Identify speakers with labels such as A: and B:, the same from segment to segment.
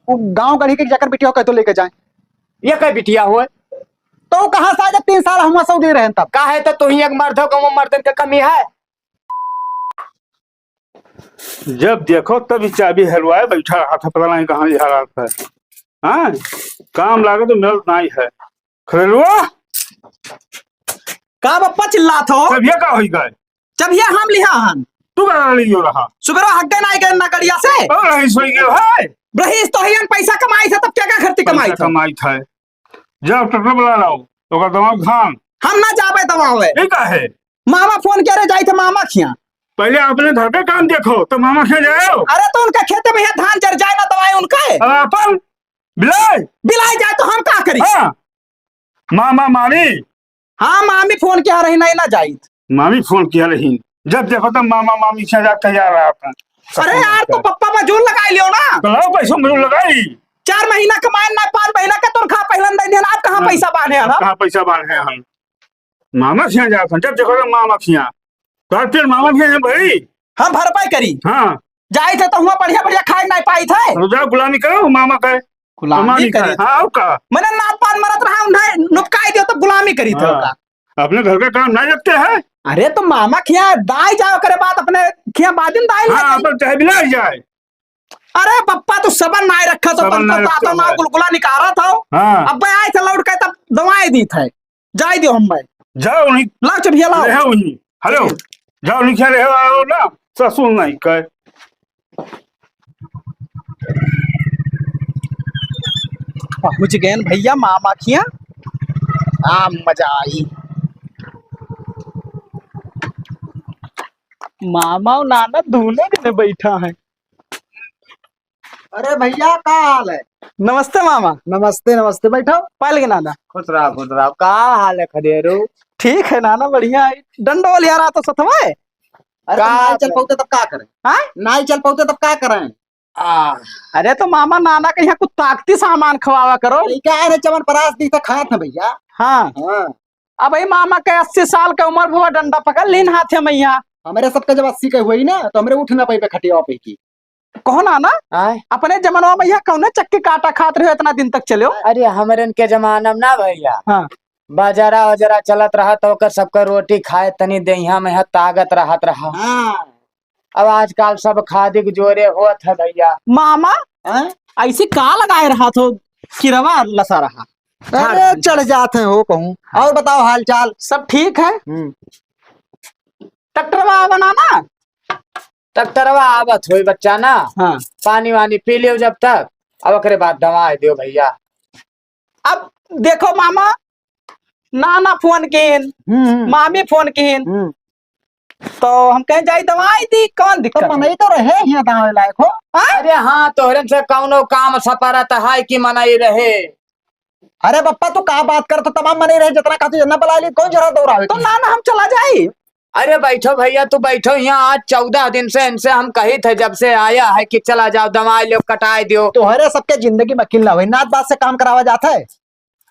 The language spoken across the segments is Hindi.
A: वो गांव गढ़ी के जाकर बिटिया कह तो लेके जाए।
B: ये कई बिटिया हुए
A: तो कहाँ से आज 3 साल हम सऊदी रहे तब
B: का है तो तू ही एक मर्द हो गाँव मर्दन के कमी है।
C: जब देखो तभी चाबी हलवाए बैठा रहा था, पता नहीं कहाँ जा रहा था। हाँ काम लागे तो मिल नहीं है। खरीदुआ
A: का बप्पा चिल्लात हो
C: तब ये का होई गए।
A: जब ये हम लिया हन
C: तू करा लियो रहा
A: सुबह हटे नहीं गए ना गड़िया से
C: और रही सोई गए है।
A: रहीस तो हियन पैसा कमाई था तब क्या क्या खर्ची कमाई था।
C: कमाई था जब ट्रैक्टर बुला लाओ तो का दवा धान
A: हम ना जाबे दवावे
C: ये का है।
A: मामा फोन करे जाई थे मामा खिया
C: पहले अपने घर पे काम देखो तो मामा खे जाओ।
A: अरे तो उनका खेते में धान चढ़ जाए ना दवाई उनका
C: अपन बिलाई
A: बिलाई जाए तो हम का करी।
C: हाँ मामा मामी
A: हाँ मामी फोन किया रही नहीं ना जाई।
C: मामी फोन किया रही जब देखो तब मामा मामी से जाता जा रहा था।
A: अरे यार तो पप्पा मजूर लगाई लियो ना
C: तो लाओ पैसा मुझे लगाई
A: 4 महीना कमाए ना 5 महीना का तोर खा पहलन दे आप कहाँ पैसा बांधे हम
C: कहाँ पैसा बांधे हम मामा खिया जाता जब देखो तब मामा खिया तो फिर मामा खिया भाई
A: हम भरपाई करी।
C: हाँ
A: जाए थे तो हुआ बढ़िया बढ़िया खाए नहीं पाई थे
C: तो जाओ गुलामी करो मामा का
A: गुलामी करी।
C: हाँ का
A: मैंने नाप पान मरत रहा उन्हें नुपकाई दियो तो गुलामी करी थे
C: हाँ। अपने घर का काम नहीं रखते हैं।
A: अरे तो मामा खिया दाई जाओ करे बात अपने खिया बादिन दाई
C: हाँ अपन चाहे बिला जाए।
A: अरे पप्पा तो सबन नहीं रखा तो
C: सबन नहीं रखा
A: ना
C: है।
A: गुलगुला निकाला था।
C: हाँ
A: अब आए थे लौट के तब दवाएं दी थे जाए दियो हम भाई
C: जाओ नहीं
A: लाओ चबिया लाओ
C: रहे नहीं हेलो जाओ नहीं क्या रहे ना ससुर नहीं कहे
A: पहुंच गए भैया मामा खिया मजा आई। मामा और नाना दूल्हे ने बैठा है। अरे भैया का हाल है। नमस्ते मामा। नमस्ते नमस्ते बैठो पाल के नाना
B: खुश रहा का हाल है खदेरू।
A: ठीक है नाना बढ़िया है डंडो लिया रहा तो सतवा है। अरे तो नहीं चल पाते तब क्या करें। हाँ नहीं चल पाते तब क्या करें। अरे तो मामा नाना के यहाँ कुछ ताकती सामान खवावा करो। क्या है चमन परास दी तो खाए थे भैया। हाँ अब भाई मामा के 80 साल के उम्र हुआ डंडा पकड़ लीन हाथ में यहाँ हमारे सबका जब 80 के हुई ना तो हमारे उठना पाई पे खटिया पे की कौन आना अपने जमाना में यहाँ कौन चक्की काटा खाते रहे इतना दिन तक चलो।
B: अरे हमारे के जमाना में ना भैया
A: हाँ
B: बाजारा वजरा चलत रहा तो सबका रोटी खाए तनी देहिया में ताकत रहत रहा।
A: हाँ।
B: अब आजकल सब खादी के जोरे होत है भैया।
A: मामा ऐसे का लगाए रहा तो किरवा लसा रहा। अरे चढ़ जाते हो कहूँ। और बताओ हाल चाल सब ठीक है। ट्रैक्टर बनाना
B: ट्रैक्टरवा आवत हुई बच्चा ना।
A: हाँ
B: पानी वानी पी लियो जब तक अब ओकरे बाद दवा दियो भैया।
A: अब देखो मामा नाना फोन किन मामी फोन किन तो हम कहीं जाई दवाई दी कौन दिक्कत तो नहीं तो रहे यहाँ दवाई लायक हो।
B: अरे हाँ तोहरन से कौनो काम सपारत है कि मनाई रहे।
A: अरे बप्पा तू का बात कर तो तमाम मने रहे जितना का जना बुला ली कौन जरा दौड़ावे तो नाना हम चला जाए।
B: अरे बैठो भैया तू बैठो यहाँ आज 14 दिन से इनसे हम कही थे जब से आया है कि चला जाओ दवाई लो कटाई दियो।
A: तो हरे सबके जिंदगी में किल्ला हुई नाथ बात से काम करावा जाता है।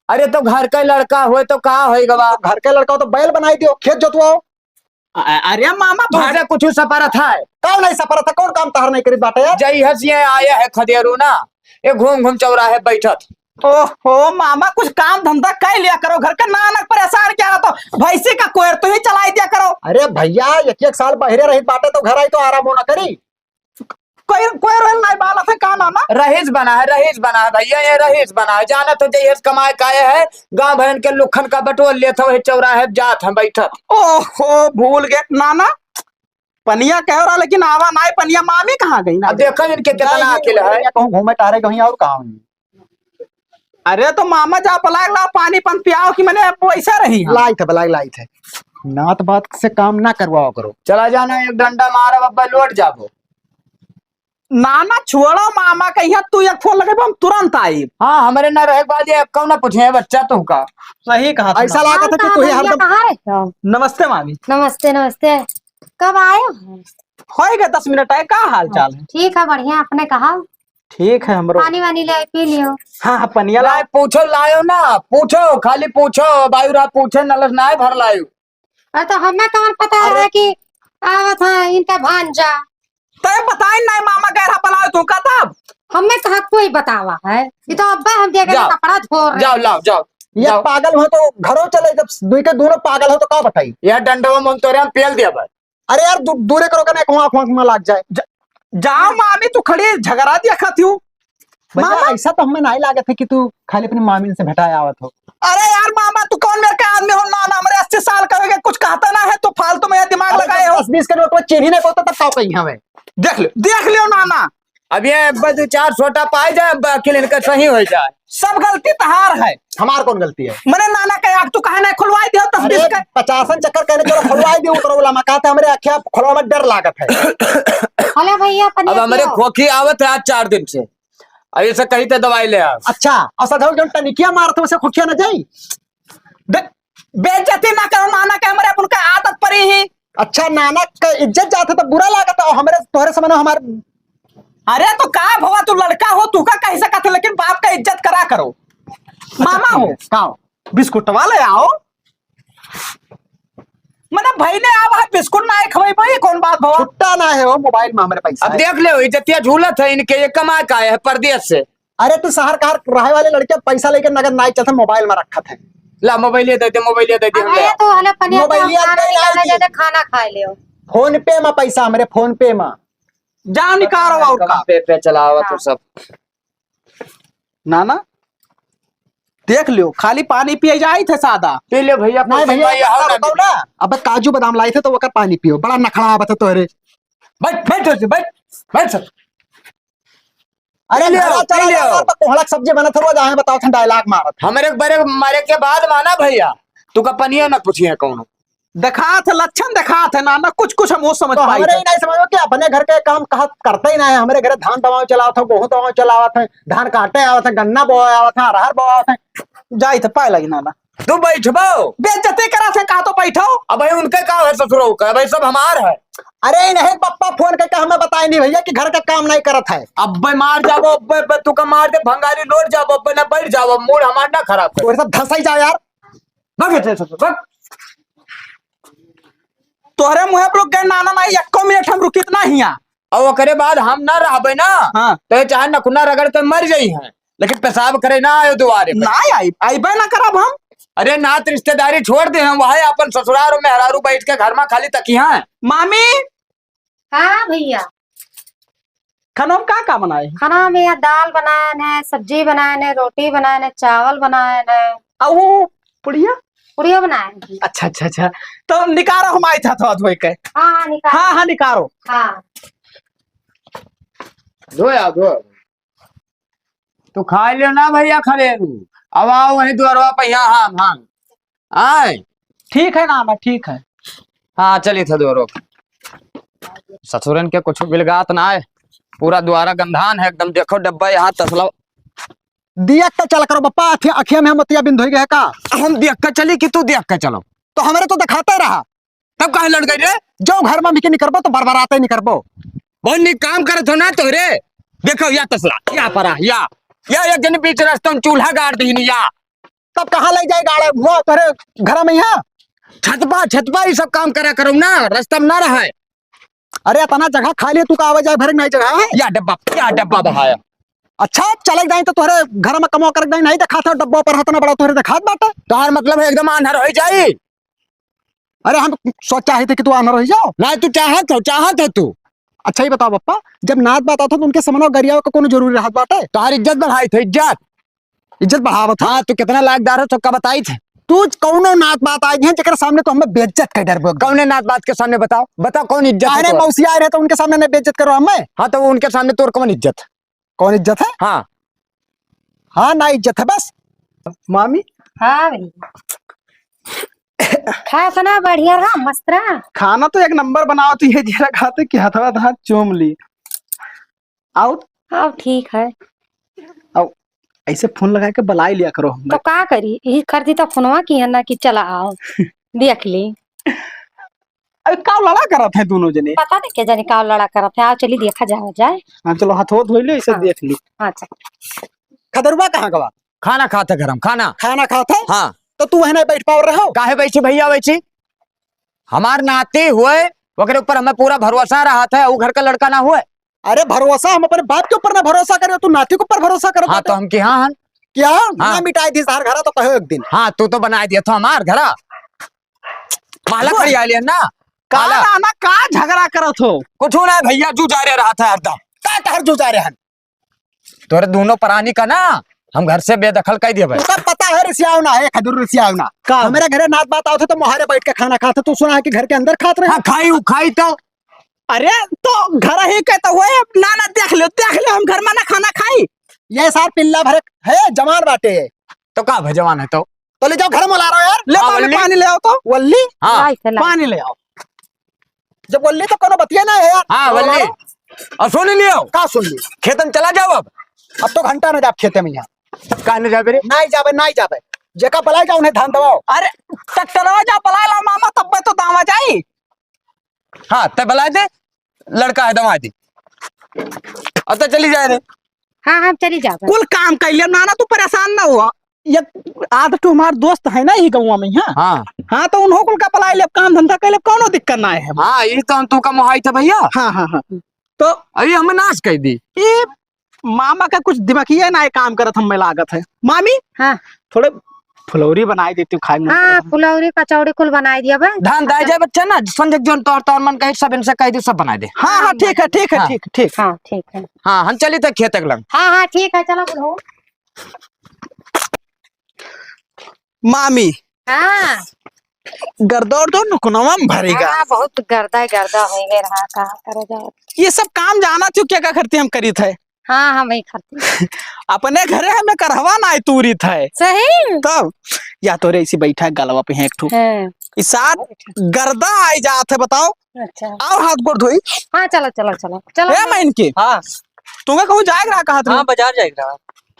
B: अरे तो घर का लड़का हुए तो कहा होगा।
A: घर के लड़का तो बैल बनाई दियो खेत जोतवाओ। अरे मामा
B: तुझे कुछ सपारत है
A: कौन नहीं सपारत था कौन काम तहर नहीं करी बाटे
B: जई हंसिए आया है खदेरू ना ये घूम घूम चौराहे बैठत।
A: ओहो मामा कुछ काम धंधा कर लिया करो घर का नानक परेशान क्या तो भैंसी का कोयर तो ही चलाई दिया करो। अरे भैया एक साल बहरे रही बाटे तो घर आई तो आराम होना करी कोई कोई रोल नहीं बाला था का नाना
B: रहीस बना है भैया ये रहीस बना है जाना तो जय कमाए काये है गांव भरन के लुखन का बटोल लेता वही चौराहे जात हम बैठत।
A: ओहो भूल गए नाना पनिया कह रहा लेकिन आवा ना पनिया मामी कहाँ गई ना
B: देखो इनके कितना अकेले है
A: कहूँ घूमे टहरे कहीं और कहा। अरे तो मामा जा पलाग ला पानी पन पियाओ कि मैंने पैसा रही लाई थे बलाई लाई थे नात बात से काम ना करवाओ करो।
B: चला जाना एक डंडा मारा बब्बा लौट जाबो।
A: नाना छोड़ो मामा कहिया तू एक फोन लगे हम तुरंत आई।
B: हाँ हमारे ना रहे बाद ये कौन ना पूछे बच्चा तू का
A: सही कहा ऐसा लगा था कि तू हरदम। नमस्ते मामी।
D: नमस्ते नमस्ते कब आए
A: हो गए 10 मिनट आए का हाल चाल है।
D: ठीक है बढ़िया अपने कहा
A: ठीक है हमरो
D: पानी वानी ले पी लियो।
A: हाँ पनिया
B: लाए पूछो लायो ना पूछो खाली पूछो बायु रात पूछे नलस ना भर लायो।
D: अरे तो हमें कहाँ पता है कि आवत है इनका भांजा
A: तो बताई नहीं मामा गहरा पलाओ तू का तब
D: हमें कहा कोई बतावा है, ये तो अब्बा हम देखे
B: जाओ।
D: कपड़ा छोड़ रहे
B: जाओ लाओ जाओ
A: ये
B: जाओ।
A: पागल हो तो घरों चले, जब दुई के दोनों पागल हो तो का बताई।
B: यह डंडवा मन तोरे हम पेल दिया भाई।
A: अरे यार दूरे करो ना, आंख आंख में लग जाए।
E: जाओ मामी, तू खड़ी झगड़ा दिया खाती हूँ।
A: भैया ऐसा तो हमें नहीं लागत है कि तू खाली अपनी मामी से भेटाया आवत हो।
E: अरे यार मामा, तू कौन मेरे का आदमी हो? ना मेरे 80 साल का हो गया, कुछ कहता ना है तो फालतू में दिमाग लगाए हो।
A: 10-20 के नोट में चीनी नहीं पड़ता तब कहीं हमें
E: देख लियो नाना,
B: अब ये बस 4 छोटा पाए जाए, बाकी इनका सही हो जाए।
E: सब गलती तहार है।
A: हमार कौन गलती है?
E: मैंने नाना का आग तू कहे नहीं खुलवाई दियो तब
A: अरे 50 चक्कर कहने चलो खुलवाई दी उतरो वाला मकाते हमरे अखिया खुलवा में डर लागत है।
D: हेलो भैया
B: अब
D: पनीर
B: हमारे
D: पियो।
B: खोखी आवत है आज 4 दिन से, अब ऐसे कहीं तो दवाई ले आओ।
A: अच्छा और सदा जो टनिकिया मारत उसे खुखिया न जाई।
E: बेइज्जती ना करो नाना के, हमारे अपन का आदत पड़ी ही।
A: अच्छा नानक का इज्जत जाते तो बुरा लागत है, और हमरे तोहरे समझ हमारे।
E: अरे तो का भवा, तू लड़का हो, तू का कह सकत है, लेकिन बाप का इज्जत करा करो। मामा हो
A: काओ
E: बिस्कुट वाले आओ, मैंने भाई ने आवा है बिस्कुट ना खवाई भाई, कौन बात भवा?
A: छुट्टा ना है वो मोबाइल में हमरे पैसा
B: अब
A: है।
B: देख ले इज्जतिया झूलत है इनके, ये कमा का है परदेश से।
A: अरे तू शहर कार रहे वाले लड़के पैसा लेकर नगद नहीं चलते, मोबाइल में रखत है।
B: ला मोबाइल दे दे, मोबाइल दे दे
D: अब
B: हम ले
D: भैया
B: आओ।
D: तो हेलो पनीर
A: मोबाइल
D: तो
A: लिया
D: खाना
A: नहीं
D: निकालने
A: लाएगी।
D: देते, खाना खाए लियो।
A: फोन पे में पैसा हमरे, फोन पे में।
E: जाओ निकालो और का।
B: पे चलावा तो सब।
E: नाना देख लियो, खाली पानी पिए जाई थे सादा।
B: पी ले भैया,
A: नहीं भैया ऐसा बताओ ना, अब काजू बादाम लाई थे तो वकर पानी पियो, बड़ा नखड़ा आवत है तोहरे।
B: बैठ बैठ बैठ बैठ बैठ सब।
A: अरे
B: ले आओ,
A: घरा चला
B: ले आओ।
A: जाओ तो कोहड़ा सब्जी बनत रोज आए बताओ थे डायलॉग मारत।
B: हमारे बड़े मारे के बाद माना भैया, तू का पनिया न पूछिए कौन।
E: देखा थे लक्षण, देखा थे नाना, कुछ हम वो समझ
A: तो
E: पाई
A: हमारे
E: थे।
A: ही नहीं समझो कि अपने घर के काम कहा करते ही नहीं। हमारे घर धान दवाओ चलावत है, गेहूं दवाओ चलावत है, धान काटे आवत है, गन्ना बोआ आवत है, अरहर बोआ आवत है।
E: जाई थे पाए लगी नाना,
B: तू बैठबो।
E: बेइज्जती करा थे, कहा तो बैठो।
B: अब भाई उनके का है ससुरो का, भाई सब हमार है।
A: अरे नहीं पप्पा फोन करके हमें बताए नहीं भैया कि घर का काम नहीं करत है।
B: अब भाई मार जाबो, अब तू का मार दे भंगारी लोट जाबो, अब ना बैठ जाबो, मूड हमार ना खराब कर।
A: और सब धंसा ही जाओ यार।
B: भाग इधर से भाग।
E: तोहरे मुँह पर लोग गए नाना, नहीं 1 मिनट हम रुकित ना हिया।
B: और ओकरे बाद हम ना रहबे ना,
E: हाँ।
B: तो ये चाहे नखुना रगड़ के मर जाई है, लेकिन पेशाब करे ना आयो दुआरे पे।
E: ना आई ना करब हम।
B: अरे नात रिश्तेदारी छोड़ दे, हम वहां अपन ससुराल और मेहरारू बैठ के घर में खाली तकिया है।
E: मामी
D: हाँ भैया,
E: खाना में का बनाए?
D: खाना में यहाँ दाल बनाए ने, सब्जी बनाए ने, रोटी बनाए ने, चावल बनाए ने,
E: और वो पुड़िया।
D: पूड़िया बनाए ने।
E: अच्छा तो निकारो, हम आए था तो धोई के।
D: हाँ हाँ निकाल।
E: हाँ निकारो।
D: हाँ
B: धोया धो। तू खा लियो ना भैया खरेरू, अब आओ वही द्वारवा पे यहाँ हाँ आए।
E: ठीक है नाना, ठीक है।
B: हाँ चली था द्वारो। ससुरन के कुछ बिलगात ना है, पूरा द्वारा गंधान है एकदम। देखो डब्बा यहाँ तसला।
A: दिया का चल करो बप्पा, अखिया में मोतिया बिंद हो गया का।
B: हम देख कर चली कि तू देख कर चलो?
A: तो हमारे तो दिखाते रहा,
B: तब कहे लड़ गई रे?
A: जो घर में भी नहीं करबो तो बरबराते नहीं करबो।
B: बहुत नहीं काम करे तो ना तो रे। देखो या तसला या परा या एक दिन बीच रास्ते में चूल्हा गाड़ दी या।
A: तब कहाँ ले जाए गाड़ा वो तेरे घर में? यहाँ
B: छतपा ये सब काम करा करो ना, रास्ता में ना रहा है।
A: अरे इतना जगह खाली है, तू का आवाज भरे नहीं जगह है।
B: या डब्बा बहाया।
A: अच्छा चले जाए तो तोहरे घर में कमो कर नहीं देखा था, डब्बा पर इतना बड़ा तोहरे दिखात बाटे।
B: तोहर मतलब है एकदम आंधर हो जाए।
A: अरे हम सोचा ही थे कि तू आना रह जाओ।
B: ना तू चाहत हो तू।
A: अच्छा ही बताओ बप्पा, जब नाच बात आता तो उनके समनो गरिया का कोनो जरूरी रहत बाटे?
B: तोहर इज्जत बढ़ाई थे,
A: इज्जत बढ़ावत।
B: हाँ तू कितना लायकदार हो तो का बताई थे।
A: तू कौनो नाच बात आई है जेकर सामने तो हमें बेइज्जत कर डर बोल।
B: कौन नात बात के सामने बताओ कौन इज्जत है
A: अरे
B: तोर?
A: मौसी आए रहे तो उनके सामने नहीं बेइज्जत करो हमें।
B: हाँ तो उनके सामने तोर कौन इज्जत है?
A: कौन इज्जत है?
B: हाँ
A: हाँ ना इज्जत है बस।
E: मामी
D: हाँ भैया, खा खाना बढ़िया रहा, मस्त रहा।
E: खाना तो एक नंबर बनाओ, तो ये जीरा खाते कि हथवा हाथ चूम ली। आओ
D: हाँ ठीक है।
E: ऐसे फोन लगा के बुलाई लिया करो
D: तो का करी, यही करती तो फोनवा की है ना कि चला आओ देख ली।
E: अरे का लड़ा करत है दोनों जने।
D: पता नहीं क्या जाने का लड़ा कर थे। आओ चली देखा जाए।
E: हाँ चलो हाथ धो लो, ऐसे
D: हाँ।
E: देख ली।
D: अच्छा
A: खदरुआ कहाँ गवा?
B: खाना खाते गरम खाना।
A: खाना खाते?
B: हाँ
A: तो तू वहीं नहीं बैठ पाओ रहे हो?
B: काहे बैठी भैया बैठी? हमार नाते हुए ओकरे ऊपर हमें पूरा भरोसा रहा था, वो घर का लड़का ना हुए।
A: अरे भरोसा हम अपने बाप के ऊपर ना भरोसा करे, तू नाती के ऊपर भरोसा करो।
B: हाँ तो हम की हाँ
A: क्या ना मिटाई दी सार घरा तो कहो एक दिन।
B: हाँ तू तो बना दिया था हमार घरा माला खड़ी आलियन ना
A: काला ना का झगड़ा करत हो।
B: कुछ ना भैया जू जा रहा था हरदम
A: का कहर जो जा रहे हैं
B: तोरे दोनों प्राणी का ना हम घर से बेदखल कर दिए भाई।
A: तुका पता है रिसियाव ना है खदुर रिसियाव ना का हमारे घरे नात बात आओ थे तो मोहरे बैठ के खाना खाते, तू सुना है कि घर के अंदर खाते रहे।
B: हाँ खाई तो
A: अरे तो घर ही कहता हुए ना ना देख लो हम घर में ना खाना खाई। ये सार पिल्ला भरे है जवान बाटे
B: तो का भजवान है तो
A: ले जाओ घर में ला रहा यार। ले
B: हाँ,
A: पानी
B: वल्ली।
A: पानी ले आओ तो वल्ली।
B: हाँ
A: पानी ले आओ। जब वल्ली तो कोनो बतिया ना है यार।
B: हाँ वल्ली और सुन लियो
A: का सुन ली
B: खेतन चला जाओ अब
A: तो घंटा ना जाप खेते में यहाँ
B: कहने जा बेरे
A: नहीं जाबे जेका पलाई जाओ उन्हें धान दबाओ। अरे ट्रैक्टरवा जा पलाई ला मामा तब तो दावा जाई।
B: हाँ तब बला दे लड़का है दमा दी अब तो चली जाए रे।
D: हाँ हम चली जाओ।
A: कुल काम कर लिया नाना, तू परेशान ना हुआ। ये आध तो हमारे दोस्त है ना ही गाँव में। हाँ तो उन्हों कुल का पलाई ले काम धंधा कर ले, कोनो दिक्कत ना है।
B: हाँ ये तो तू का मोहाई था भैया।
A: हाँ तो
B: अभी हम नाश कर दी।
A: ये मामा का कुछ दिमागिया ना काम करत हम में लागत है। मामी
D: हाँ
A: थोड़े फुलौरी बनाई देती हूँ खाए में।
D: हाँ फुलौरी कचौड़ी कुल बनाई दिया बे।
B: धान दाई जाए बच्चा ना संजय जोन तौर मन कहे सब इनसे कह दे सब बना दे।
A: हाँ ठीक है ठीक है
B: हाँ।
A: ठीक ठीक।
D: हाँ ठीक है।
B: हाँ हम चली तक खेत लग।
D: हाँ ठीक है चलो बोलो।
A: मामी
D: हाँ
A: गर्दौर दो नुकनवा में भरेगा।
D: हाँ बहुत गर्दा हो गए रहा कहा करे जाओ।
A: ये सब काम जाना चुक क्या करते हम करी थे।
D: हाँ हम वही करते
A: अपने घरे हमें करहवा ना तूरी थे
D: सही।
A: तब या तो रे इसी बैठा गलवा पे है एक ठू
D: हाँ,
A: इस साथ गर्दा आई जात है। बताओ
D: अच्छा
A: आओ हाथ गोड़ धोई।
D: हाँ चलो चलो चलो चलो।
A: ए मैं इनके
E: हाँ
A: तुम्हें कहूँ जाएगा कहा था
E: हाँ बाजार जाएगा।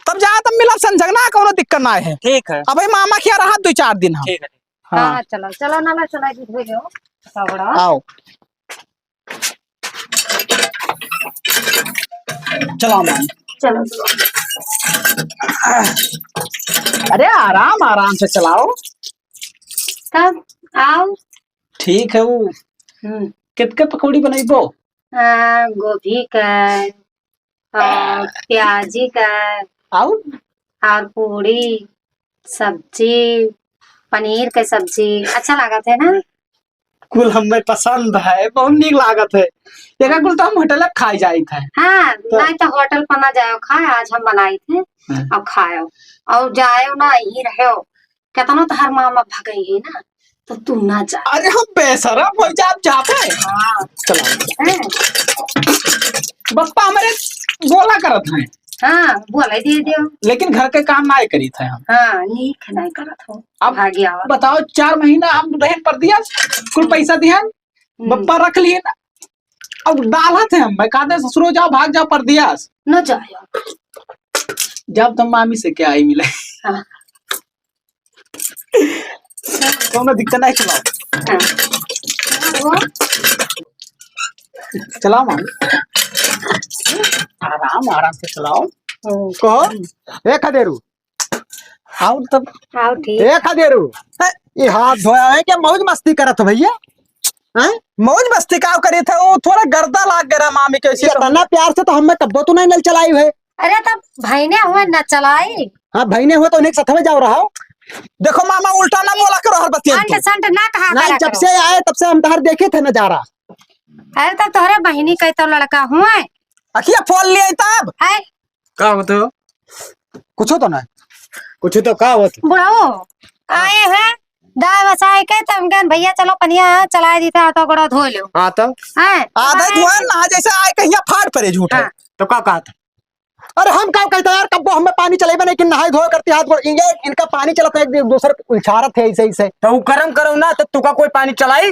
A: तब जा तब मिला संजगना कोनो दिक्कत ना है।
E: ठीक है
A: अब मामा खिया रहा 2-4 दिन हम।
E: ठीक है।
D: हाँ चलो चलो ना चला जी भेजो सबड़ा।
A: आओ चलो मामी
D: चलो
A: अरे आराम आराम से चलाओ।
D: तब आओ।
A: ठीक है वो कितने पकौड़ी बनाइबो।
D: गोभी का और प्याजी का
A: आओ
D: और पूरी सब्जी पनीर का सब्जी अच्छा लागत है ना।
A: कुल हमें पसंद है, बहुत नीक लागत है। देखा कुल तो हम होटल में खाई जाई थे।
D: हाँ नहीं तो होटल पर ना जाओ खाए, आज हम बनाई थे अब खाओ और जाओ ना ही रहो कहता ना तो हर मामा भगई ना तो तू ना जा।
A: अरे हम बेशरम हो जा जाते।
D: हाँ
A: चलो बप्पा हमारे बोला करत है।
D: हाँ बोले दे दियो
A: लेकिन घर के काम ना करी थे हम।
D: हाँ नीक नहीं करत हो
A: अब
D: भागी आओ।
A: बताओ 4 महीना हम रहन पर दिया कुल पैसा दिया बप्पा रख लिए ना। अब डाला थे हम मैं कहते ससुरो जाओ भाग जाओ पर दिया
D: न जाओ।
A: जब तुम मामी से क्या आई मिले।
D: हाँ।
A: तो दिक्कत नहीं। चलाओ
D: हाँ।
A: चलाओ मामी आराम आराम से चलाओ। कहो एक खदेरू आओ तब
D: आओ ठीक।
A: एक खदेरू ये हाथ धोया है क्या मौज मस्ती करत हो भैया। मौज मस्ती का करे थे वो थोड़ा गर्दा लाग गया मामी कैसे इतना प्यार से तो हमें कब्बो तो नहीं नल चलाई है।
D: अरे तब भाई ने हुए न चलाई।
A: हाँ भाई ने हुए तो उन्हें साथ में जाओ रहा हो। देखो मामा उल्टा ना बोला करो हर बतिया
D: अंट संट ना कहा
A: नहीं
D: करा
A: जब
D: करो।
A: से आए तब से हम तहार देखे थे नजारा।
D: अरे तब तोहरे बहिनी कही तो लड़का हुए
A: अखिया फोन लिए तब
D: है
B: का होतो
A: कुछ तो ना
B: कुछ तो का होतो
D: बुढ़ाओ आए हैं दाय बसाए के तब गन भैया चलो पनिया चला दी था तो गोड़ा धो लो।
B: हाँ तो
D: हैं
A: आधा धुआं ना जैसे आए कहीं फाड़ पड़े झूठ है।
D: हाँ।
B: तो का कहा था
A: अरे हम क्या कहते यार कब्बो हमें पानी चले बने कि नहाए धोए करते हाथ गोड़ ये इनका पानी चलाता एक दूसरे उछारत है ऐसे ऐसे
B: तो कर्म करो ना तो तू का कोई पानी चलाई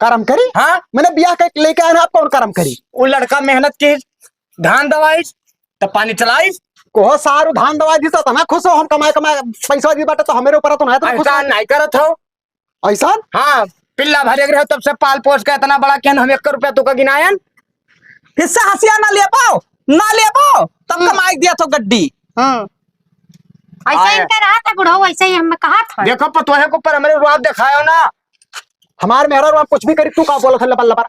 A: कर्म करी।
B: हाँ
A: मैंने ब्याह के लेके आया आप कौन कर्म करी।
B: वो लड़का मेहनत की धान दवाई तो पानी चलाई
A: कोहो सारू धान दवा दी तो ना खुश हो हम कमाए कमाए पैसा दी बाटे तो हमेरे ऊपर तो नहीं तो खुश
B: ऐसा नहीं करत हो।
A: ऐसा
B: हाँ पिल्ला भरे रहे तब से पाल पोस के इतना बड़ा क्या हम 1 रुपया तू का गिनायन
A: हिस्सा हसिया ना ले पाओ तब कमाई दिया तो गड्डी।
D: ऐसा ही इनका रहा था बुढ़ाओ ऐसे ही हमें कहा था।
B: देखो पतोहे को पर हमारे रुआब दिखायो ना
A: हमारे मेहरा आप कुछ भी करी तू का बोला था लबल लबर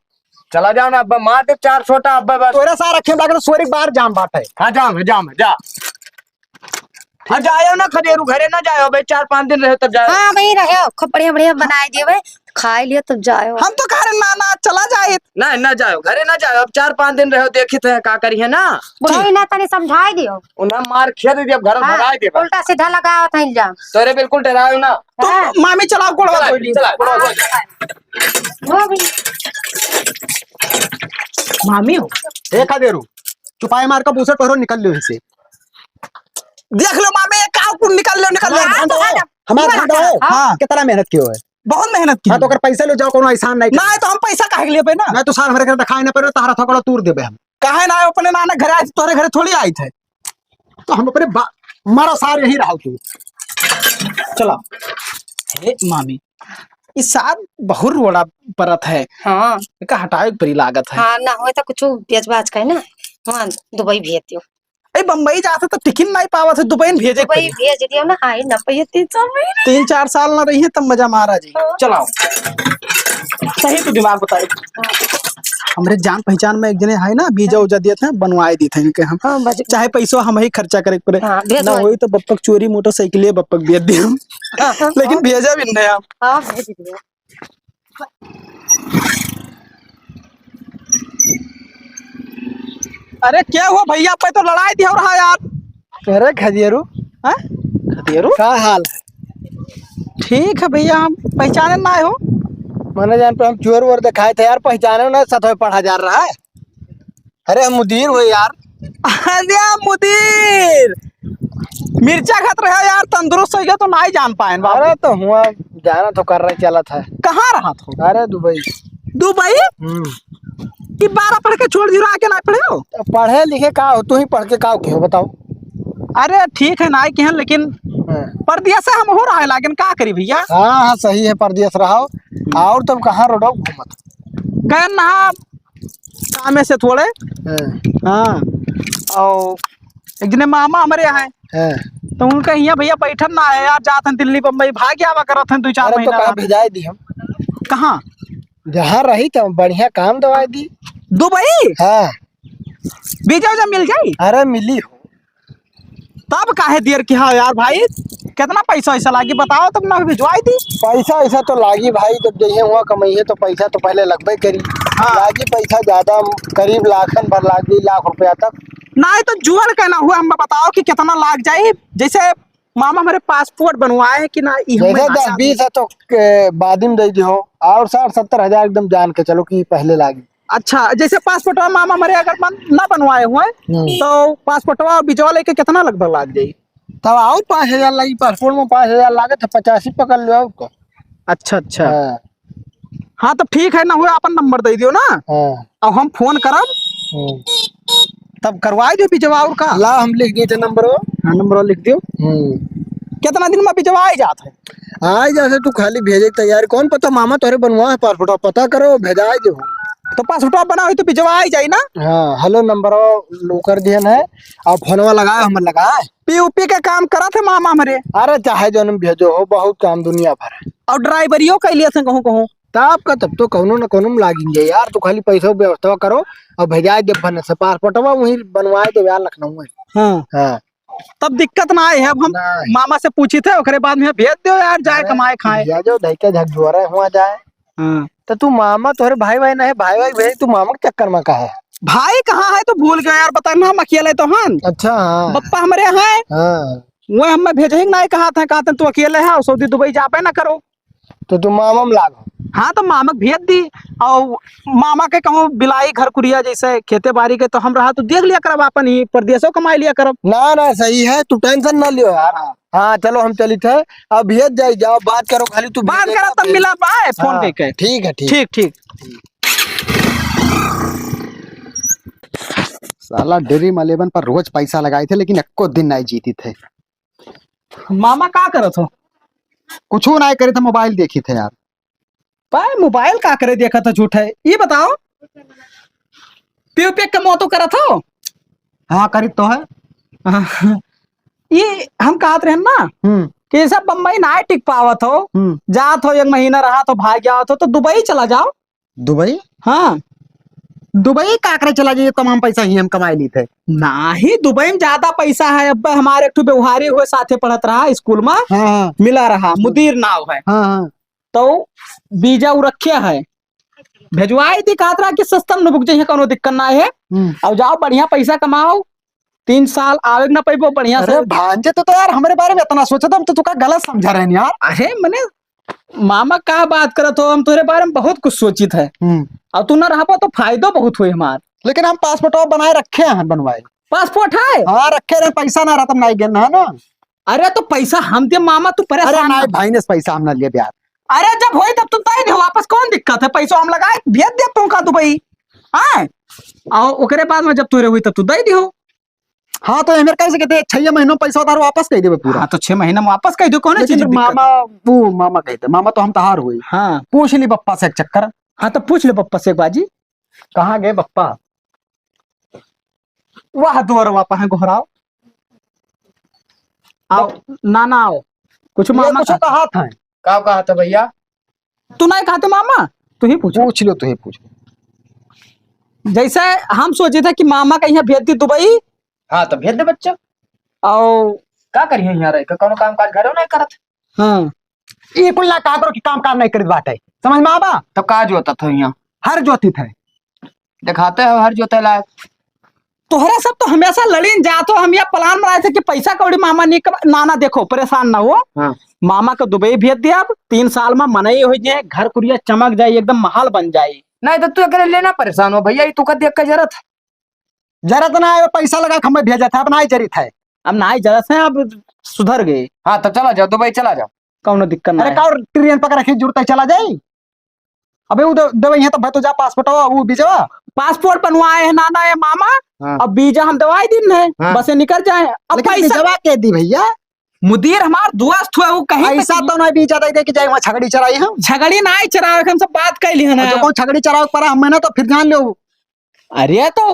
B: चला जाओ ना अब मार दे 4 छोटा अब बस।
A: तोरे सारा रखे लगे तो सोरी बार जाम बात है।
B: हाँ जाम है जा। हाँ जाओ ना खदेरू घरे ना जाओ भाई 4-5 दिन रहे तब जाओ।
D: हाँ भाई रहे खूब बढ़िया बढ़िया बनाए दिए भाई खाए लियो तब जाओ।
A: हम तो कह रहे नाना चला जाए।
B: ना जाओ घरे ना जाओ अब 4-5 दिन रहो देखी थे का करी है ना।
D: बुढ़ाई ना तनी समझाई दियो।
B: उन्हें मार खेद दिया घर
D: हाँ,
B: भगाए दे
D: उल्टा सीधा लगाओ था इल्जाम।
B: तोरे बिल्कुल डराओ ना।
A: तो
D: हाँ।
A: मामी चलाओ गोड़वा
B: चला,
A: धोली।
B: चला।
D: वो भी
A: मामी हो एक देरू चुपाई मार का पूछे पहरो निकल लो इसे। देख लो मामी ये काव कुल निकल लो
D: हाँ, तो हाँ,
A: हमारा
D: हाँ,
A: घंटा है।
D: हाँ।
A: हाँ कितना मेहनत कियो है। बहुत मेहनत की। हाँ तो अगर पैसा ले जाओ कोनो एहसान नहीं ना तो हम पैसा काहे के लिए पे ना। मैं तो साल भर के दिखाई ना पड़े तारा थोड़ा तूर देबे हम। काहे ना अपने नाना घर आए तोरे घर थोड़ी आई थे। तो हम अपने मारो सार यही रहो तू। चलो हे मामी इस साल बहुत रोड़ा परत है।
D: हाँ
A: का हटाए परी लागत है।
D: हाँ ना हो तो कुछ बेच बाच के ना हाँ दुबई भेज दियो।
A: ए बम्बई जाते तो टिकट नहीं पावा थे दुबई में भेजे
D: दुबई भेज दियो ना आई ना पे
A: 3-4 साल ना रही है तब मजा मारा जी। चलाओ सही तो दिमाग बताए। हमरे जान पहचान में एक जने है ना बीजा उजा दिए थे बनवाए दी थे इनके हम।
D: हाँ,
A: चाहे पैसों हम ही खर्चा करे पड़े
D: हाँ,
A: ना होई तो बप्पक चोरी मोटरसाइकिल बप्पक बेच दिए हम। लेकिन भेजा भी नहीं हम।
D: हाँ भेज दियो।
A: अरे क्या हुआ भैया पे तो लड़ाई थी हो रहा यार। अरे खदियरू हैं खदियरू क्या हाल है। ठीक है भैया हम पहचाने ना हो
F: माने जान पर हम चोर वोर दिखाए थे यार पहचाने ना सतह पढ़ा जा रहा है। अरे हम मुदीर हो यार।
A: अरे मुदीर मिर्चा खत रहे यार तंदुरुस्त हो गया तो नहीं जान पाए।
F: अरे तो हुआ जाना तो कर रहे चला था।
A: कहाँ रहा था।
F: अरे दुबई।
A: दुबई कि 12 पढ़ के छोड़ दियो आके ना पढ़े हो।
F: तो पढ़े लिखे का हो तू ही पढ़ के का हो क्यों बताओ।
A: अरे ठीक है ना के हैं लेकिन परदिया से हम हो रहा है लेकिन का करी भैया।
F: हाँ सही है परदेश रहो और तब कहाँ रोडो घूमत
A: गए ना काम से थोड़े। हाँ और एक दिन मामा हमारे यहाँ है तो उनका यहाँ भैया बैठन ना है यार जाते हैं दिल्ली बम्बई भाग आवा करत हैं 2-4
F: अरे तो
A: महीना।
F: कहाँ भेजाए दी हम
A: कहाँ
F: जहाँ रही तो बढ़िया काम दवाई दी।
A: दुबई
F: हाँ
A: वीजा उजा मिल जाई।
F: अरे मिली हो
A: तब काहे देर की। हाँ यार भाई कितना पैसा ऐसा लागी बताओ तब ना भिजवाई दी।
F: पैसा ऐसा तो लागी भाई जब जइए हुआ कमाइए तो पैसा तो पहले लगभग करी।
A: हाँ।
F: लागी पैसा ज्यादा करीब लाखन भर लागी लाख रुपया तक।
A: ना तो जुहल कहना हुआ हम बताओ कि कितना लाग जाए। जैसे मामा हमारे पासपोर्ट बनवाए है कि ना
F: जैसे 10-20 है तो बाद में दे दी हो और 60-70 हजार एकदम जान के चलो कि पहले लागी।
A: अच्छा जैसे पासपोर्ट मामा हमारे अगर ना बनवाए हुए तो पासपोर्ट वीजा लेके कितना लगभग लाग जाए।
F: तब और 5,000 लगी पासपोर्ट में 5,000 लागे तो 85 पकड़ लो आपको।
A: अच्छा अच्छा हाँ तब ठीक है ना हुआ अपन नंबर दे दियो ना अब हम फोन करब तब करवाई दो वीजा और का।
F: ला हम लिख दिए थे नंबर।
A: हाँ नंबर लिख दियो। कितना दिन में वीजा आ जाता है।
F: आज जैसे तू खाली भेजे तैयार कौन पता मामा तोरे बनवा है पासपोर्ट पता करो भेजा दो।
A: तो पासपोर्ट बना हुई तो भिजवा ही जाए ना।
F: हाँ हेलो नंबर लोकर दियन है और फोनवा लगाए हम लगाए
A: पीयूपी का काम करा थे मामा हमारे।
F: अरे चाहे जो भेजो हो बहुत काम दुनिया भर है
A: और ड्राइवरियो कर लिया थे कहूँ कहूँ
F: तब का तब तो कौनो न कौनो में लागेंगे यार। तो खाली पैसा व्यवस्था करो और भेजा दे बने से पासपोर्टवा वही बनवाए दे यार लखनऊ में।
A: हाँ तब दिक्कत ना आए है। अब हम मामा से पूछी थे ओकरे बाद में भेज दो यार जाए कमाए खाए
F: जो धैके झकझोरे हुआ जाए। तो तू मामा तोरे भाई भाई नहीं भाई भेज तू मामा के चक्कर में का है।
A: भाई कहाँ है तो भूल गया यार बता ना हम अकेले तो हन।
F: अच्छा हाँ
A: बप्पा हमारे हैं वो हम भेजे नहीं कहा था तू अकेले है सऊदी दुबई जापे ना करो
F: तो तू मामा में लागो।
A: हाँ तो मामा भेज दी और मामा के कहूँ बिलाई घर कुरिया जैसे खेते बाड़ी के तो हम रहा तो देख लिया करब अपन ही परदेशों कमाई लिया करब।
F: ना सही है तू टेंशन ना लियो यार। हाँ चलो हम चली थे अब भेज जाए जाओ बात करो खाली तू
A: बात करो तब मिला पाए फोन करके।
F: ठीक है
A: ठीक ठीक।
G: साला ड्रीम 11 पर रोज पैसा लगाए थे लेकिन एको दिन नहीं जीती थे।
A: मामा का करत हो।
G: कुछ नहीं करे थे मोबाइल देखी थे यार।
A: भाई मोबाइल का करे देखा था झूठ है ये बताओ पीयूपी का मोतो करत हो।
G: हाँ करीब तो है।
A: ये हम कहते रहे ना कि सब बम्बई ना टिक पावत हो जात हो 1 महीना रहा तो भाग गया हो तो दुबई चला जाओ।
G: दुबई
A: हाँ
G: दुबई का करे चला जाइए, तमाम पैसा ही हम कमाए ली थे।
A: नाही दुबई में ज्यादा पैसा है। अब हमारे एक ठो व्यवहारी हुए साथे पढ़त रहा स्कूल में,
G: हाँ
A: मिला रहा, मुदीर नाव है।
G: हाँ हाँ।
A: तो वीजा उ रखे है, भेजवाई थी, कहा था कि सस्ता में रुक जाइए, कोनो दिक्कत ना है। अब जाओ बढ़िया पैसा कमाओ, 3 साल आवे ना पैबो बढ़िया
G: अरे
A: से।
G: भांजे तो यार हमारे बारे में इतना सोचा था, हम तो तुका गलत समझा रहे हैं यार।
A: अरे मने मामा का बात करत हो, हम तुम्हारे बारे में बहुत कुछ सोचित है। अब तू ना रहा तो फायदो बहुत हुए हमार।
G: लेकिन हम पासपोर्ट बनाए रखे हैं, बनवाए।
A: पासपोर्ट है?
G: हाँ रखे रहे, पैसा ना रहा तब नहीं गए है ना।
A: अरे तो पैसा हम दे मामा, तू
G: अरे
A: परेशान
G: नहीं
A: ना।
G: भाई ने पैसा हम ना लिए यार।
A: अरे जब होई तब तुम दे दो वापस, कौन दिक्कत है? पैसा हम लगाए भेज दे तुम का दुबई। हाँ और ओकरे बाद में जब तू हुई तब तू दे दियो।
G: हाँ तो हमें कैसे कहते 6 महीनों पैसा उधार वापस कह देवे पूरा।
A: हाँ तो 6 महीना में वापस कह दो, कौन चीज
G: लेकिन मामा, वो मामा कहते मामा तो हम तहार हुई।
A: हाँ
G: पूछ ली पप्पा से एक चक्कर।
A: हाँ तो पूछ ले पप्पा से एक बाजी,
G: कहाँ गए पप्पा?
A: वाह दुआर वापा है घोराओ। आओ नाना आओ, कुछ मामा
G: कुछ कहा था।
B: क्या कहा था भैया?
A: तू नहीं कहते मामा, तू ही पूछ।
G: पूछ लो, तो ही पूछ लो।
A: जैसे हम सोचे थे कि मामा का यहाँ भेज दी दुबई,
B: हाँ तो भेज दे बच्चा।
A: और
B: क्या करिए यहाँ रह के, कोनो काम काज घरों नहीं करत।
A: हाँ
G: ये कुल ना कहा करो कि काम नहीं करित बाटे, समझ में आवा?
B: तो काज होता था यहाँ,
G: हर जोती थे
B: दिखाते हो हर जोते लायक।
A: तोहरा सब तो हमेशा लड़ीन जातो। हम यह प्लान बनाए थे कि पैसा कौड़ी मामा नहीं कर। नाना देखो परेशान ना हो,
B: हाँ।
A: मामा को दुबई भेज दिया। अब 3 साल में मनई हो जाए, घर कुरिया चमक जाए, एकदम महल बन जाए।
B: नहीं तो तू अकेले लेना परेशान हो भैया, तू का देख के जरूरत।
G: जरूरत ना है, पैसा लगा के हमें भेजा था, अब नहीं जरूरत है।
A: अब ना ही जरूरत है, अब सुधर गए।
B: हाँ तो चला जाओ दुबई, चला जाओ,
A: कौनो दिक्कत
G: अरे
A: नहीं।
G: का ट्रेन पकड़ रखी जरूरत है, चला जाए। अबे वो दवाई है तो भाई तो जा पासपोर्ट वो बीजवा।
A: पासपोर्ट बनवाए है नाना है मामा।
B: हाँ।
A: अब वीजा हम दवाई दिन है,
B: हाँ।
A: बस ये निकल जाए। अब
G: लेकिन
A: पैसा
G: बीजवा के दी भैया,
A: मुदीर हमार दोस्त हुआ, वो कहीं
G: ऐसा तो नहीं बीजा दे कि जाए वहाँ छगड़ी चराई हम।
A: झगड़ी ना ही चरावे, हम सब बात कैली है ना।
G: जो कौन छगड़ी चराव पर हम ना तो फिर जान लो।
A: अरे तो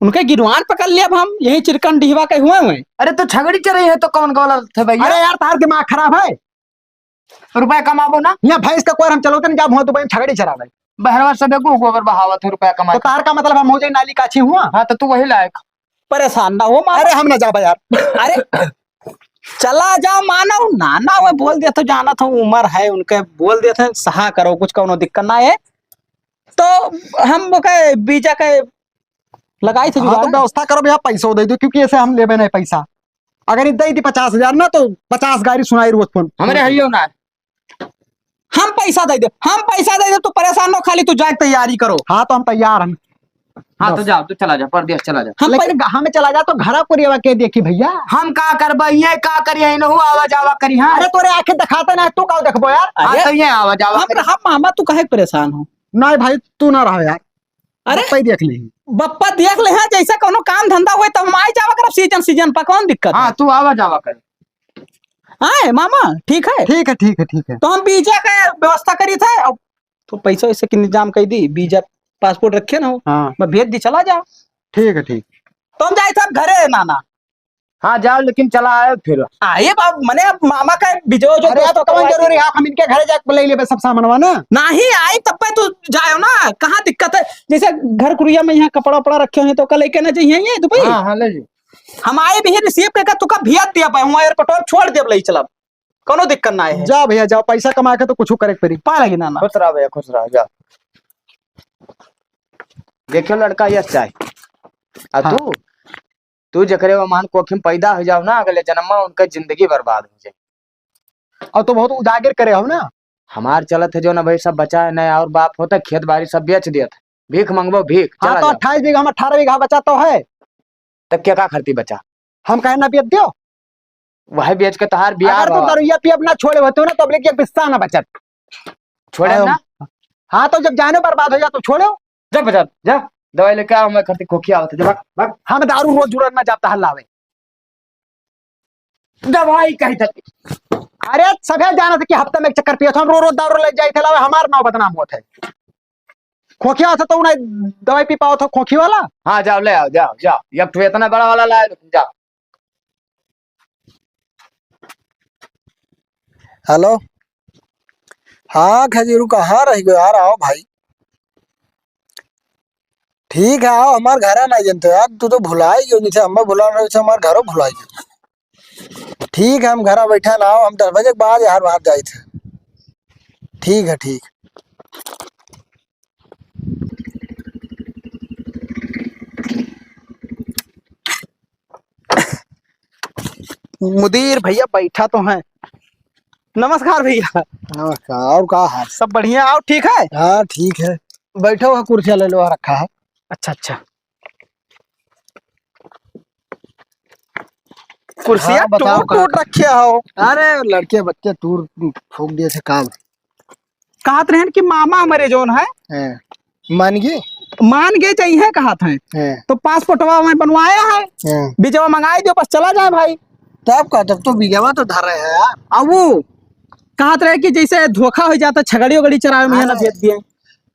A: उनके गिरवान पकड़ लिया, अब हम यही चिरकन डिहवा के हुए हुए।
B: अरे तो झगड़ी चल रही है तो कौन गलत थे भैया?
G: अरे यार तार दिमाग खराब है।
B: रुपया कमाबो ना,
G: यहाँ भैंस का कोर हम चलोते नहीं, जब हुआ दुबई में छगड़ी चरावे
B: बहरवा सब गोबर बहावत है, रुपया कमा।
G: तो तार का मतलब हम हो जाए नाली काछी हुआ।
B: हाँ तो तू वही लायक।
A: परेशान ना हो मामा।
G: अरे हम ना जा यार।
A: अरे चला जाओ मानो, नाना वो बोल दिया तो जाना था, उम्र है उनके, बोल दिया था सहा करो, कुछ कौनो दिक्कत ना है। तो हम वो कहे बीजा के लगाई थे
G: हाँ तो
A: जुगाड़।
G: व्यवस्था करो भैया, पैसा दे दो, क्योंकि ऐसे हम लेबे नहीं पैसा। अगर दे दी 50,000 ना तो 50 गाड़ी सुनाई रोज फोन।
B: हमारे हइयो ना,
A: हम पैसा दे दे, हम पैसा दे दे, तू परेशान ना हो, खाली तू जाए तैयारी करो।
G: हाँ तो हम तैयार हैं।
B: हाँ तो जाओ, तू चला जा, परदेश चला जा।
A: हम
G: लेकिन हमें चला जा तो घर पुरिया के देखी भैया।
B: हम का करबा, ये का करिए, इनहु आवा जावा करी। हाँ
G: अरे तोरे आंखें दिखाते ना, तू का देखबो यार।
B: हाँ तो ये आवा जावा
A: हम
B: करी।
A: रहा मामा, तू काहे परेशान हो?
G: नहीं भाई तू ना रहो यार,
A: अरे
G: पै देख ली।
A: बप्पा देख ले हैं, जैसा कोनो काम धंधा हुए तो हम आए जावा करब सीजन सीजन पर, कौन दिक्कत है?
B: हाँ तू आवा जावा कर।
A: हाँ मामा ठीक है।
G: ठीक है ठीक है ठीक है।
A: तो हम वीजा का व्यवस्था करी थे, अब तो पैसा वैसे के इंतजाम कर दी, वीजा पासपोर्ट रखे ना हो,
G: हाँ
A: मैं भेज दी, चला जाओ।
G: ठीक है ठीक।
A: तो हम जाए थे अब घरे नाना।
B: हाँ जाओ, लेकिन चला आए फिर।
A: आइए बाब, मने अब मामा का बिजो जो
G: अरे तो कौन जरूरी है, हम इनके घर जाके ले लेबे सब सामान ना।
A: नहीं आई तब पे तू जाओ ना, कहाँ दिक्कत है? जैसे घर कुरिया में यहाँ कपड़ा उपड़ा रखे हैं तो कल लेके ना चाहिए ये दुबई।
B: हाँ हाँ ले जी।
A: हम आए भी रिसीव करके तू का भेज दिया पाए, वहाँ एयरपोर्ट पर छोड़ दिया, ले चला, कोनो दिक्कत ना है।
G: जा भैया जाओ, पैसा कमा के तो कुछ करे पड़ी।
A: पा लगी नाना।
B: खुश रहा भैया, खुश रहा, जा। देखियो लड़का ये चाहे
G: हाँ।
B: तू जकरे वो मान कोखिम पैदा हो जाओ ना, अगले जन्म में उनका जिंदगी बर्बाद हो जाए।
G: और तो बहुत उजागर करे हो ना।
B: हमार चलत है जो ना भाई, सब बचा है नया, और बाप होता खेत बाड़ी सब बेच दिया था, भीख मंगबो भीख।
G: हाँ
B: चला
G: तो
B: जाओ।
G: 28 बीघा में 18 बीघा बचा तो है।
B: तब क्या खर्ती बचा,
G: हम कहे ना बेच दियो।
B: वही बेच के तहार बियाह
G: अगर तो दरुइया पियब ना छोड़े होते हो ना तो अब एक पिस्सा ना बचत।
B: छोड़े ना।
G: हाँ तो जब जाने बर्बाद हो जाए तो छोड़ो।
B: जा बचा, जा दवाई लेके आओ, मैं खर्ती खोखी आवत है, जा भाग।
G: हम दारू रोज जरूरत ना जाता हल्लावे।
B: दवाई कही थी।
G: अरे सभे जाना था कि हफ्ते में एक चक्कर पिया था, हम रोज दारू ले जाए थे, लावे हमार नाव बदनाम होते। खोखिया था तो उन्हें दवाई पी पाओ था खोखी वाला।
B: हाँ जाओ ले आओ, जाओ जाओ, अब तो इतना बड़ा वाला लाए, जाओ।
F: हेलो, हाँ खजीरू कहाँ रह गए यार, आओ भाई। ठीक है आओ हमारे घर नहीं जानते यार, तू तो भुलाई गयो, जैसे हम भुला रहे वैसे हमारे घरों भुलाई गयो। ठीक है हम घर बैठा ना आओ, हम 10 बजे के बाद यार बाहर जाए थे। ठीक है ठीक।
A: मुदीर भैया बैठा तो है। नमस्कार भैया।
F: नमस्कार, और का हाल?
A: सब बढ़िया। आओ ठीक है।
F: हाँ ठीक है, बैठो है, कुर्सियाँ ले लो, रखा है।
A: अच्छा अच्छा। कुर्सियाँ
F: हाँ, बताओ
A: टूट टूट रखे हो।
F: अरे लड़के बच्चे टूर फूक दिए थे काम।
A: कहा रहन कि मामा हमारे जोन है
F: हैं, मान गए
A: मान गए चाहिए कहा था,
F: हैं,
A: तो पासपोर्टवा मैं बनवाया है,
F: हैं।
A: बीजवा मंगाई दो बस चला जाए भाई।
F: तब का तब तो बीघा तो धर रहे हैं यार।
A: अब वो कहत रहे कि जैसे धोखा हो जाता, छगड़ी उगड़ी चरावे में ना भेज दिए।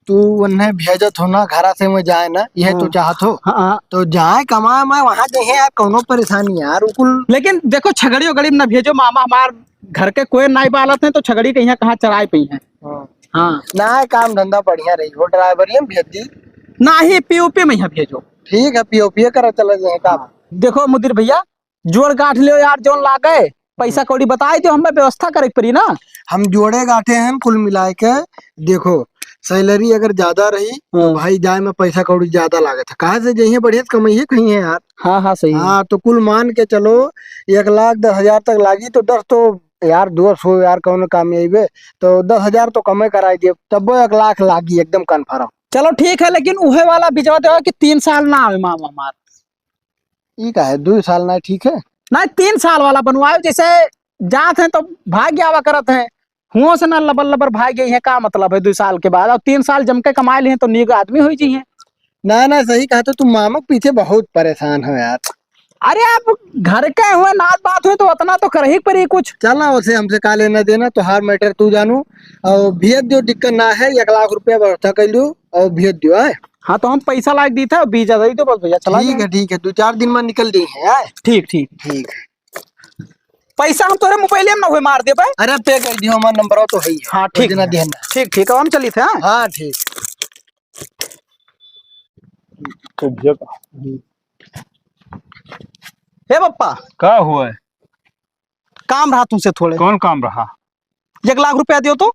F: तू उन्हें भेजत हो ना घरा से में जाए ना, यह तू चाहत हो
A: हाँ,
F: तो जाए कमाए, मैं वहां जाए यार, कोनो परेशानी यार उकुल।
A: लेकिन देखो छगड़ी उगड़ी में ना भेजो, मामा हमार घर के कोई नाई बालत है तो छगड़ी कहीं कहाँ चराए पई है। हाँ
F: ना काम धंधा बढ़िया रही हो, ड्राइवर ही भेज दी।
A: ना ही पीओपी में यहाँ भेजो।
F: ठीक है पीओपी करा चले जाए काम।
A: देखो मुदीर भैया जोड़ गांठ लियो यार, जोन लागे पैसा कौड़ी बताई दो, हमें व्यवस्था करे पड़ी ना।
F: हम जोड़े गाठे हैं कुल मिलाए के। देखो सैलरी अगर ज्यादा रही तो भाई जाए में पैसा कौड़ी ज्यादा लागत है, कहा से जइए बढ़िया कमाइए कहीं है यार।
A: हाँ हाँ सही है।
F: हाँ तो कुल मान के चलो 1,10,000 तक लागी, तो 10 तो यार 200 यार कौन काम आइबे, तो 10,000 तो कमे कराई दिए, तब 1,00,000 लागी एकदम कन्फर्म।
A: चलो ठीक है, लेकिन उहे वाला भिजवा दो कि 3 साल ना आवे मामा हमार।
F: ई का है 2 साल ना, ठीक है
A: नहीं 3 साल वाला बनवाओ, जैसे जात है तो भाग्य आवा करत है, हुओं से ना लबर लबर भाग गई है, का मतलब है 2 साल के बाद, और 3 साल जम के कमाए लिए तो नीक आदमी हो जाइए।
F: ना सही कहा, तो तुम मामा के पीछे बहुत परेशान हो यार।
A: अरे आप घर के हुए नात बात हुए तो उतना तो कर ही पड़ी कुछ।
F: चल ना उसे हमसे का लेना देना, तो हर मैटर तू जानू, और भेज दियो, दिक्कत ना है, 1,00,000 रुपया व्यवस्था कर लो और भेज दियो है।
A: हाँ तो हम पैसा लायक दी था, बीजा दे दो बस भैया, चला
F: ठीक है 2-4 दिन में निकल दी है यार।
A: ठीक ठीक।
F: ठीक है,
A: पैसा हम तोरे मोबाइल में ना हुए मार दे भाई।
F: अरे पे कर दियो, हमारा नंबर तो है ही है।
A: हाँ ठीक
F: देना
A: है।
F: देना।
A: ठीक ठीक है, हम चली थे। हाँ
F: हाँ ठीक।
A: हे पप्पा
C: क्या हुआ है?
A: काम रहा तुमसे थोड़े,
C: कौन काम रहा?
A: 1,00,000 रुपया दियो तो।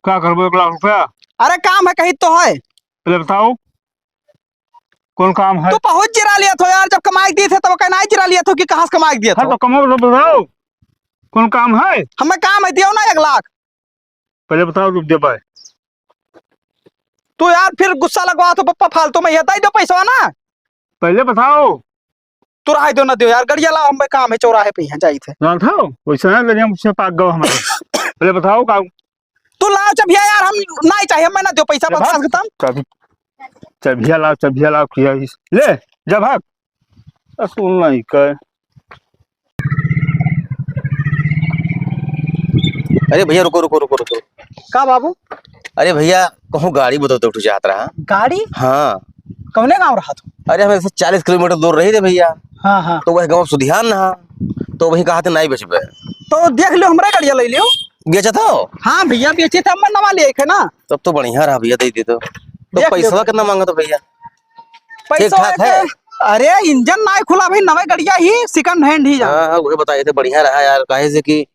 C: क्या करबो 1,00,000 रुपया?
A: अरे काम है कहीं तो है।
C: पहले बताओ कौन काम है?
A: तू पहुंच जिरा लिया था यार, जब कमाई दिए थे तब कहना ही जिरा लिया था कि कहाँ से कमाई दिया
C: हाँ
A: था।
C: तो कमो बताओ कौन काम है?
A: हमें काम है, दियो ना 1,00,000।
C: पहले बताओ रुक दे भाई।
A: तू यार फिर गुस्सा लगवा तो पप्पा फालतू में, ये दो पैसा ना।
C: पहले बताओ।
A: तू रहा दो ना दियो यार, गड़िया लाओ, हमें काम है चौराहे पे यहाँ जाई थे।
C: जानता हो वैसे ना ले मुझसे पाक गो हमारे। पहले बताओ काम।
A: तू लाओ चबिया यार, हम नहीं चाहिए, मैं ना दो पैसा बता खत्म।
C: कभी चबिया लाओ किया ले जा भाग। सुन नहीं कर।
H: अरे भैया रुको रुको रुको रुको।
A: का बाबू?
H: अरे भैया कहूँ गाड़ी बदल तो उठ जात रहा।
A: गाड़ी
H: हाँ
A: कौने गाँव रहा तू?
H: अरे हमें 40 किलोमीटर दूर रही थे भैया।
A: हाँ हाँ
H: तो वह गाँव सुधियान रहा, तो वही कहा थे नहीं बचबे,
A: तो देख लियो, हमारे गाड़िया ले लियो।
H: बेचा था।
A: हाँ भैया बेचे थे, हम नवा ले थे ना।
H: तब तो बढ़िया रहा भैया, दे दी तो
A: देख लो
H: पैसा कितना मांगा तो भैया?
A: पैसा
H: ठीक-ठाक है?
A: अरे इंजन ना खुला भाई, नवे गड़िया ही, सेकंड हैंड ही जा।
H: हाँ वही बताए थे, बढ़िया रहा यार, काहे से कि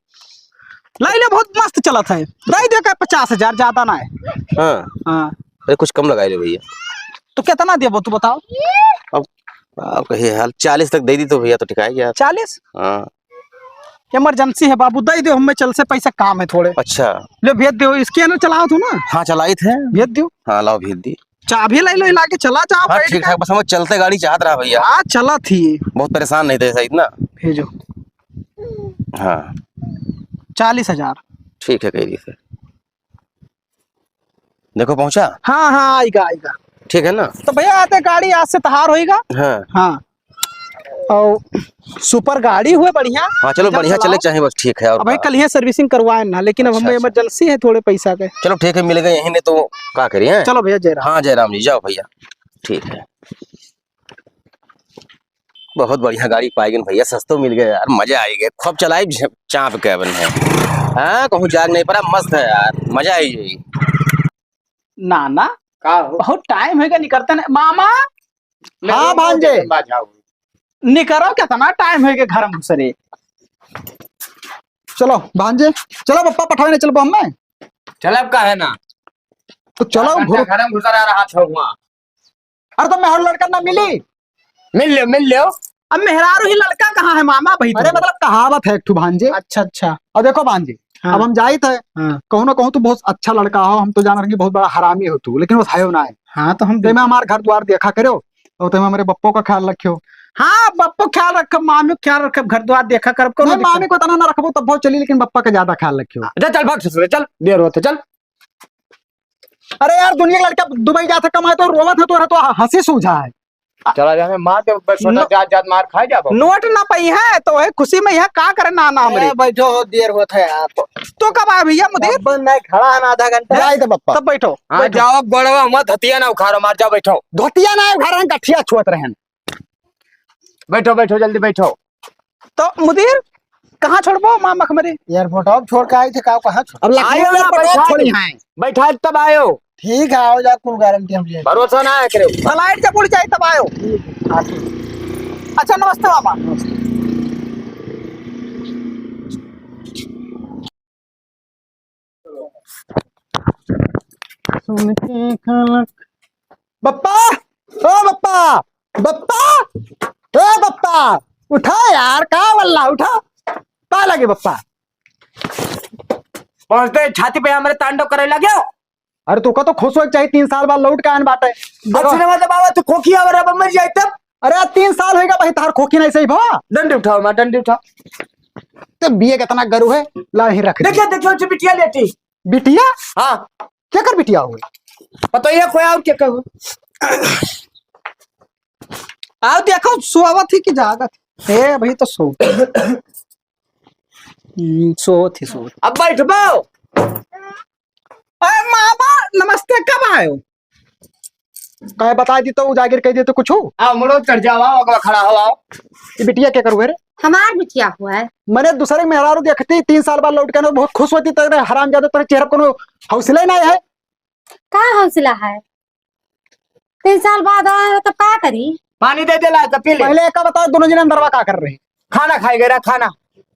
A: लाई ले बहुत मस्त चला था। दे दे का 50,000 ज्यादा ना है।
H: हाँ
A: हाँ
H: अरे कुछ कम लगाए ले भैया।
A: तो कितना देबो तू बताओ?
H: अब आप कहिए हाल 40 तक दे दी तो भैया तो ठीक है यार।
A: 40?
H: हाँ
A: इमरजेंसी है बाबू, दे दो, हमें चल से पैसा काम है थोड़े।
H: अच्छा
A: ले भेज दो, स्कैनर चलाओ तू ना।
H: हाँ चलाई थे।
A: भेज दो,
H: हाँ लाओ भेज दी।
A: चाबी ले लो, हिला के चला जाओ।
H: हाँ ठीक ठाक, बस हम चलते गाड़ी चाहत रहा भैया।
A: हाँ चला थी।
H: बहुत परेशान नहीं थे सही ना।
A: भेजो।
H: हाँ
A: 40,000।
H: ठीक है कह दी फिर। देखो पहुंचा।
A: हाँ हाँ आएगा आएगा।
H: ठीक है ना।
A: तो भैया आते गाड़ी आज से तहार होएगा।
H: हाँ
A: हाँ और सुपर गाड़ी हुए बढ़िया।
H: हाँ चलो
A: जब
H: बढ़िया
A: चलाओ।
H: चले चाहे बस ठीक है। और
A: अब भाई कल ही सर्विसिंग करवाए ना, लेकिन अब
H: अच्छा,
A: हमें
H: अच्छा।
A: इमरजेंसी है थोड़े पैसा के।
H: चलो ठीक है, मिल गए यहीं ने तो क्या करिए।
A: चलो भैया जयराम।
H: हाँ जयराम जी, जाओ भैया। ठीक है, बहुत बढ़िया गाड़ी पाएगी भैया, सस्तो मिल गया यार, मजा आई गया। खूब चलाई चाप कैबन है। हाँ कहूँ जाग नहीं पड़ा, मस्त है यार, मजा आई जाएगी।
A: ना ना का बहुत टाइम है निकलते ना मामा।
G: हाँ भांजे
A: निकरो कितना टाइम है के घर में घुसरे।
G: चलो भांजे, चलो पप्पा पठावे नहीं चलो हमें।
B: चल अब का है ना
G: तो चलो
B: घर में घुसा रहा था वहाँ।
G: अरे तो मेहर लड़का ना मिली।
B: मिल लियो।
A: अब मेहरारू ही लड़का कहाँ है मामा भाई?
G: अरे मतलब कहावत है एक ठो भांजे।
A: अच्छा अच्छा।
G: और देखो भांजे,
A: हाँ।
G: अब हम जाए थे,
A: हाँ।
G: कहूँ ना कहूँ तो बहुत अच्छा लड़का हो, हम तो जान रहे हैं कि बहुत बड़ा हरामी हो तू, लेकिन वो है ना है।
A: हाँ तो हम
G: ते में हमारे घर द्वार देखा करो और ते में हमारे बप्पो का ख्याल रखियो।
A: हाँ बप्पो ख्याल रखब, मामी को ख्याल रखब, घर द्वार देखा करब को।
G: नहीं मामी को तना ना रखबो तब बहुत चली, लेकिन बप्पा का ज्यादा ख्याल रखियो।
B: चल भाग ससुरे चल, देर होते चल।
G: अरे यार दुनिया का लड़का दुबई जाते कमाए तो रोवत है तो हंसी सूझा है।
B: चला जाए मार दे सोना जात मार खाए जा।
A: नोट ना पई है तो है खुशी में है का करे ना नाम रे।
F: बैठो हो, देर होता है यार।
A: तो कब आए भैया मुदीर?
F: बंद नहीं खड़ा है ना आधा घंटा।
G: जाए तो बप्पा
A: तब बैठो।
B: हाँ जाओ बड़वा मत हतिया ना उखाड़ो, मार जाओ बैठो
G: धोतिया ना घर गठिया छुअत रहे।
B: बैठो जल्दी बैठो।
A: तो मुदीर कहाँ छोड़बो मामा हमारे?
F: एयरपोर्ट अब छोड़ के आई थे का कहाँ
G: अब
B: आयो
G: लखनऊ
B: ना,
G: में
B: बैठा
G: पटोक छोड़ी
B: दे।
G: हैं।
B: बैठा तब आयो।
F: ठीक है आओ जा, कुल गारंटी हम ले।
B: भरोसा ना है करे।
A: फ्लाइट जब उड़ जाए तब आयो। अच्छा नमस्ते मामा।
G: बप्पा, ओ बप्पा, बप्पा, ओ बप्पा, उठा यार, का वल्ला उठा, पा लगे बप्पा।
B: पहुंचते छाती पे हमारे तांडव करे लगे।
G: अरे तू का तो खुश हो चाहिए, 3 साल बाद लौट के आन बाटे।
B: मतलब बाबा तू खोखी और अब मर जाए तब।
G: अरे 3 साल होगा भाई, तार खोखी नहीं सही भा।
B: डंडे उठाओ मां, डंडे उठाओ।
G: तो बीए कितना गरु है, ला ही रख दे।
B: देखियो बिटिया लेटी।
G: बिटिया
B: हाँ
G: क्या कर बिटिया हुई?
B: पता ही है कोई और क्या कहूँ।
A: आओ देखो सुहावत थी कि जागत है भाई तो सो सो थी सो।
B: अब बैठ बाओ।
A: अरे मामा नमस्ते, कब आयो?
G: कहे बता दी तो जागिर कह दे तो कुछ हो।
B: आओ मुड़ो चढ़ जाओ, अगवा खड़ा हो आओ।
G: ये बिटिया क्या करू रे?
D: हमार बिटिया हुआ है।
G: मैंने दूसरे मेहरारू देखती 3 साल बाद लौट के ना बहुत खुश होती, तेरे हराम ज्यादा तेरे चेहरे को हौसला ही नहीं है।
D: का हौसला है? 3 साल बाद आए हो तो का करी?
B: पानी दे दे ला पी ले।
G: पहले एक बताओ, दोनों जने अंदरवा का कर रहे हैं?
B: खाना खाई गया खाना।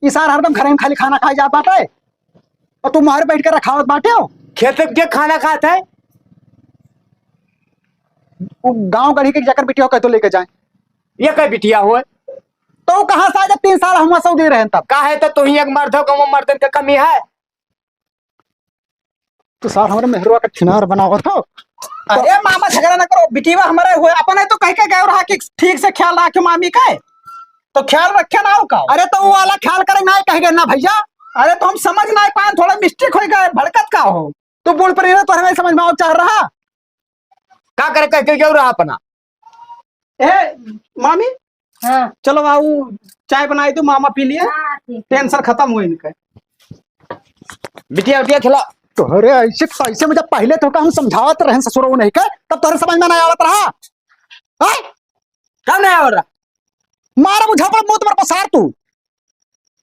G: ईसार हरदम घर में खाली खाना खाई जा बाटे और तुम बाहर बैठ कर रखावत बाटे हो।
B: खेत के खाना खाता है।
G: वो गांव गढ़ी के जाकर बिटिया कह तो लेके जाए।
B: ये कई बिटिया हुए
G: तो कहाँ से जब 3 साल हम सऊदी रहे तब
B: का है तो तू ही एक मर्द हो, कम मर्दन के कमी है।
G: तो साल हमारे मेहरुआ का ठिनार बनाओ था।
A: अरे मामा झगड़ा ना करो, बिटिया हमारे हुए अपन है तो कह के गए रहा कि ठीक से ख्याल रखे मामी का है तो ख्याल रखे ना हो का।
G: अरे तो वो वाला ख्याल करे ना कह गए ना भैया।
A: अरे तो हम समझ ना पाए, थोड़ा मिस्टेक हो गया, भड़कत का हो
G: तो बोल पर तो हमें समझ में आओ चाह रहा
B: का करे कह के क्यों रहा अपना।
A: ए मामी
D: हाँ
A: चलो आओ चाय बनाई दो, मामा पी लिए,
D: हाँ, ठीक।
A: टेंशन खत्म हुई इनका।
B: बिटिया उटिया खिला।
G: तो अरे ऐसे मुझे पहले तो हम समझावत रहे ससुर नहीं के, तब तोहरे समझ में नहीं आवत रहा।
B: कब नहीं आ रहा?
G: मारा मुझे पर मुंह तुम्हारे पसार तू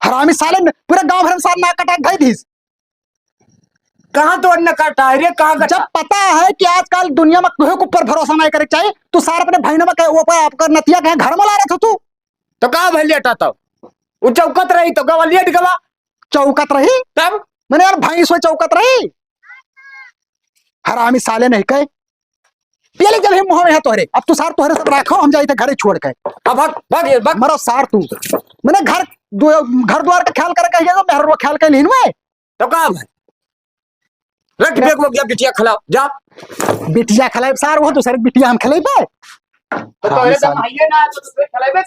G: हरामी साले ने पूरे गांव भर में सार ना कटा गई थी।
B: कहाँ तो अन्न काटा है रे, कहाँ कटा?
G: जब पता है कि आजकल दुनिया में तुहे के ऊपर भरोसा नहीं करे चाहिए, तू सार अपने भाई ने ऊपर आपका नतिया के घर में ला रहा था तू।
B: तो कहाँ भाई लेटा था वो चौकत रही तो गवा लेट गवा।
G: चौकत रही
B: तब
G: मैंने यार भाई सो चौकत रही। हरामी साले नहीं कहे पहले जब मुंह में है तोहरे, अब तू सार तोहरे सब रखो, हम जाए थे घरे छोड़ के।
B: अब भाग
G: मरो सार तू मैंने घर द्वार का ख्याल करके गया, मेहर ख्याल कर लीन में।
B: तो कहाँ भाई रख बेग वो बिटिया खिलाओ जा।
G: बिटिया खिलाए सार, वो दूसरे बिटिया हम खिलाए।
B: तो तोरे तो भाई ना तो खिलाए